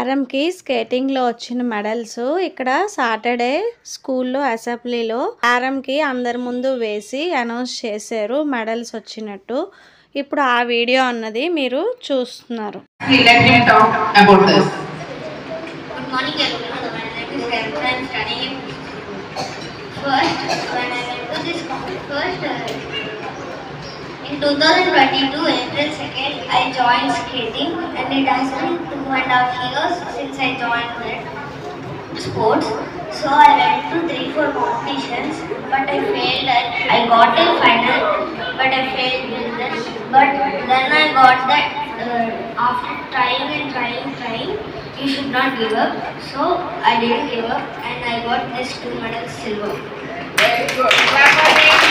ఆరంకి స్కేటింగ్‌లో వచ్చిన మెడల్స్ ఇక్కడ సాటర్‌డే స్కూల్‌లో అసెంబ్లీలో ఆరంకి అందరి ముందు వేసి అనౌన్స్ చేశారు మెడల్స్ వచ్చినట్టు. ఇప్పుడు ఆ వీడియో అన్నది మీరు చూస్తున్నారు. Let him talk about this. Good morning everyone. My name is Kevin. I am studying in first. When I went to this first in 2022 April 2nd, I joined skating, and it has been 2.5 years since I joined that sports. So I went to 3-4 competitions, but I failed. I got a final, but I failed in that. But then I got that after trying and trying, you should not give up. So I didn't give up, and I got this 2 medals silver. Very good.